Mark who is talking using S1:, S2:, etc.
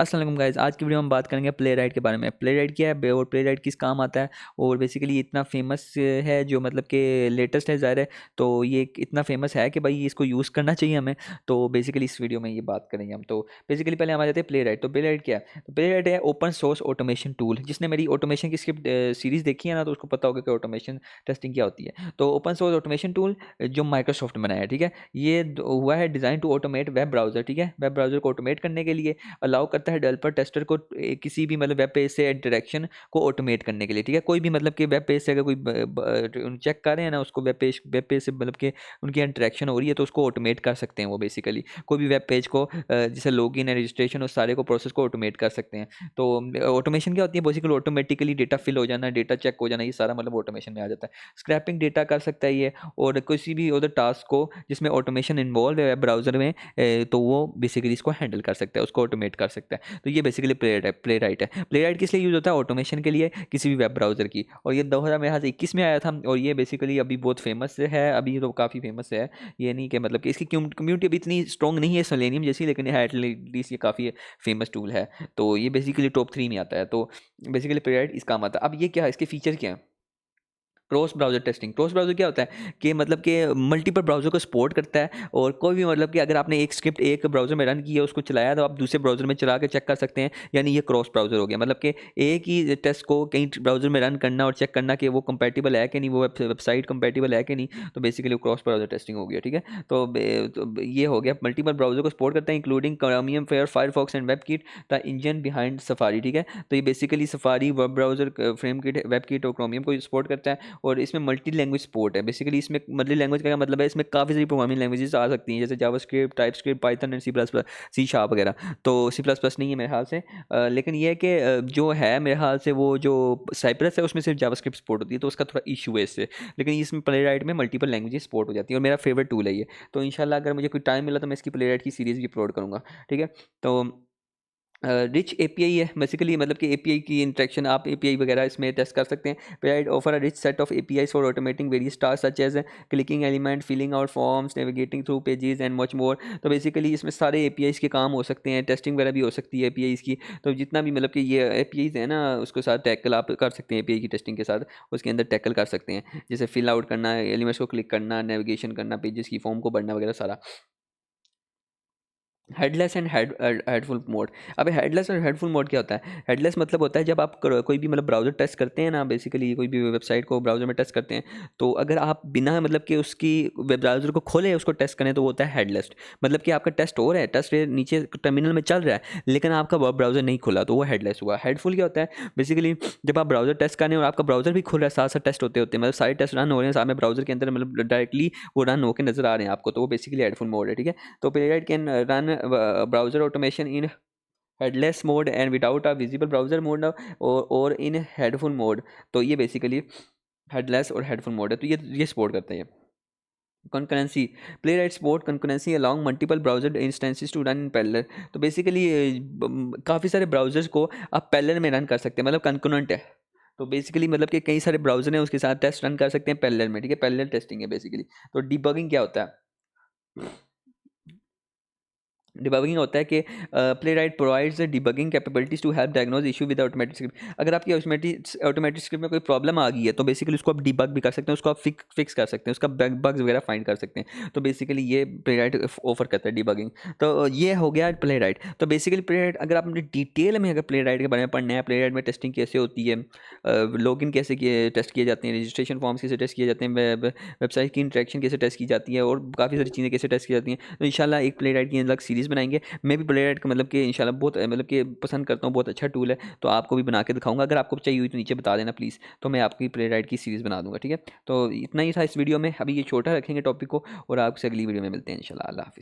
S1: अस्सलाम वालेकुम गाइस। आज की वीडियो में हम बात करेंगे प्ले राइट के बारे में। प्ले राइट क्या है और प्ले राइट किस काम आता है, और बेसिकली इतना फेमस है जो मतलब कि लेटेस्ट है ज़ाहिर है। तो ये इतना फेमस है कि भाई इसको यूज़ करना चाहिए हमें। तो बेसिकली इस वीडियो में ये बात करेंगे हम। तो बेसिकली पहले हम आ जाते हैं प्ले राइट। तो प्ले राइट क्या है? तो प्ले राइट है ओपन सोर्स ऑटोमेशन टूल। जिसने मेरी ऑटोमेशन की स्क्रिप्ट सीरीज़ देखी है ना, तो उसको पता होगा कि ऑटोमेशन टेस्टिंग क्या होती है। तो ओपन सोर्स ऑटोमेशन टूल जो माइक्रोसॉफ्ट ने बनाया है, ठीक है। ये हुआ है design to automate web browser, ठीक है। वेब ब्राउज़र को ऑटोमेट करने के लिए अलाउ करता है डेवलपर टेस्टर को किसी भी मतलब वेब पेज से इंटरेक्शन को ऑटोमेट करने के लिए, ठीक है। कोई भी मतलब कि वेब पेज से अगर कोई चेक कर रहे हैं ना, उसको वेब पेज से मतलब कि उनकी इंटरेक्शन हो रही है, तो उसको ऑटोमेट कर सकते हैं वो बेसिकली। कोई भी वेब पेज को जैसे लॉगिन है, रजिस्ट्रेशन, उस सारे को प्रोसेस को ऑटोमेट कर सकते हैं। तो ऑटोमेशन क्या होती है? बेसिकली ऑटोमेटिकली डेटा फिल हो जाना, डेटा चेक हो जाना, ये सारा मतलब ऑटोमेशन में आ जाता है। स्क्रैपिंग डेटा कर सकता है ये, और किसी भी अदर टास्क को जिसमें ऑटोमेशन इन्वॉल्व है वेब ब्राउजर में, तो वो बेसिकली इसको हैंडल कर सकता है, उसको ऑटोमेट कर सकता है। तो ये बेसिकली प्ले राइट है। प्ले राइट किस लिए यूज़ होता है? ऑटोमेशन के लिए किसी भी वेब ब्राउज़र की। और ये 2021 में आया था, और ये बेसिकली अभी बहुत फेमस है, अभी तो काफ़ी फेमस है। ये नहीं कि मतलब कि इसकी कम्युनिटी अभी इतनी स्ट्रॉन्ग नहीं है सेलेनियम जैसी, लेकिन है एटलीस्ट ये काफ़ी फेमस टूल है। तो ये बेसिकली टॉप 3 में आता है। तो बेसिकली प्ले राइट इस काम आता है। अब ये क्या है, इसके फीचर क्या है? Cross browser testing. Cross browser क्या होता है कि मतलब कि मल्टीपल ब्राउज़र को सपोर्ट करता है, और कोई भी मतलब कि अगर आपने एक स्क्रिप्ट एक ब्राउज़र में रन की है, उसको चलाया, तो आप दूसरे ब्राउज़र में चला के चेक कर सकते हैं। यानी ये क्रॉस ब्राउज़र हो गया। मतलब कि एक ही टेस्ट को कई ब्राउज़र में रन करना और चेक करना कि वो कंपैटिबल है कि नहीं, वो वेबसाइट कंपैटिबल है कि नहीं। तो बेसिकली वो क्रॉस ब्राउज़र टेस्टिंग हो गया, ठीक है। ये हो गया, मल्टीपल ब्राउज़र को सपोर्ट करता है, including Chromium, Firefox and WebKit, the engine behind Safari, ठीक है। तो ये basically Safari, web browser, FrameKit, WebKit और क्रोमियम को सपोर्ट करता है। और इसमें मल्टी लैंग्वेज सपोर्ट है। बेसिकली इसमें मल्टी लैंग्वेज का क्या मतलब है? इसमें काफ़ी सारी प्रोग्रामिंग लैंग्वेजेस आ सकती हैं, जैसे JavaScript, TypeScript, Python and C plus plus, C sharp वगैरह। तो सी प्लस प्लस नहीं है मेरे ख्याल से, लेकिन ये है कि जो है मेरे ख्याल से वो जो साइप्रस है उसमें सिर्फ जावास्क्रिप्ट सपोर्ट होती है, तो उसका थोड़ा इशू है इससे। लेकिन इसमें प्ले राइट में मल्टीपल लैंग्वेजेस सपोर्ट हो जाती है, और मेरा फेवरेट टूल है ये। तो इंशाल्लाह अगर मुझे कोई टाइम मिला तो मैं इसकी प्ले राइट की सीरीज़ भी अपलोड करूँगा, ठीक है। तो रिच एपीआई है बेसिकली, मतलब कि एपीआई की इंटरेक्शन, आप एपीआई वगैरह इसमें टेस्ट कर सकते हैं। Provide offer a rich set of APIs for automating various task such as clicking element, filling out forms, navigating through pages and much more. तो बेसिकली इसमें सारे एपीआईज के काम हो सकते हैं, टेस्टिंग वगैरह भी हो सकती है एपीआईज की। तो जितना भी मतलब कि ये एपीआईज है ना, उसके साथ टैकल आप कर सकते हैं, एपीआई की टेस्टिंग के साथ उसके अंदर टैकल कर सकते हैं, जैसे फिल आउट करना, एलिमेंट्स को क्लिक करना, नेविगेशन करना, पेजेस की फॉर्म को भरना वगैरह सारा। Headless and headful mode. अब हेडलेस और हेडफुल मोड क्या होता है? हेडलेस मतलब होता है जब आप कोई भी मतलब ब्राउज़र टेस्ट करते हैं ना, बेसिकली कोई भी वेबसाइट को ब्राउज़र में टेस्ट करते हैं, तो अगर आप बिना मतलब कि उसकी वेब ब्राउज़र को खोले उसको टेस्ट करें, तो वो होता है हेडलेस। मतलब कि आपका टेस्ट हो रहा है, टेस्ट नीचे टर्मिनल में चल रहा है, लेकिन आपका ब्राउज़र नहीं खुला, तो वो हेडलेस हुआ। हेडफुल क्या होता है? बेसिकली जब आप ब्राउज़र टेस्ट कर रहे हैं और आपका ब्राउज़र भी खुल रहा है, साथ साथ टेस्ट होते होते, मतलब सारे टेस्ट रन हो रहे हैं साथ में ब्राउज़र के अंदर, मतलब डायरेक्टली वो रन होकर नजर आ रहे हैं आपको, तो वो बेसिकली हेडफुल मोड है, ठीक है। तो playwright can run browser automation in headless mode and without a visible browser mode और in headful mode। तो ये बेसिकली हेडलेस और हेडफुल मोड है, तो ये सपोर्ट करता है ये। Concurrency. Playwright support concurrency along multiple browser instances to run in parallel. तो बेसिकली काफ़ी सारे ब्राउजर्स को आप पैरेलल में रन कर सकते हैं, मतलब कंकरेंट है। तो बेसिकली मतलब कि कई सारे ब्राउजर हैं, उसके साथ टेस्ट रन कर सकते हैं पैरेलल में, ठीक है। पैरेलल टेस्टिंग है बेसिकली। तो डिबगिंग क्या होता है? डिबगिंग होता है कि Playwright provides debugging capabilities to help diagnose issue with automatic script. अगर आपकी ऑटोमेटिक स्क्रिप्ट में कोई प्रॉब्लम आ गई है, तो बेसिकली उसको आप डिबग भी कर सकते हैं, उसको आप फिक्स कर सकते हैं, उसका बग्स वगैरह फाइंड कर सकते हैं। तो बेसिकली ये प्लेराइट ऑफर करता है डिबगिंग। तो ये हो गया प्लेराइट। तो बेसिकली प्लेराइट अगर आपने डिटेल में अगर प्लेराइट के बारे में पढ़ना है, प्लेराइट में टेस्टिंग कैसे होती है, लॉगिन कैसे किए टेस्ट किए जाते हैं, रजिस्ट्रेशन फॉर्म्स कैसे टेस्ट किए जाते हैं, वेबसाइट की इंटरेक्शन कैसे टेस्ट की जाती है, और काफ़ी सारी चीज़ें कैसे टेस्ट की जाती हैं, तो इंशाल्लाह एक प्लेराइट की अलग सीरीज़ बनाएंगे। मैं भी प्लेराइट का मतलब कि इंशाल्लाह बहुत मतलब कि पसंद करता हूँ, बहुत अच्छा टूल है। तो आपको भी बना के दिखाऊंगा, अगर आपको चाहिए हुई तो नीचे बता देना प्लीज़, तो मैं आपकी प्लेराइट की सीरीज़ बना दूंगा, ठीक है। तो इतना ही था इस वीडियो में, अभी ये छोटा रखेंगे टॉपिक को, और आपसे अगली वीडियो में मिलते हैं इंशाल्लाह। अल्लाह हाफिज़।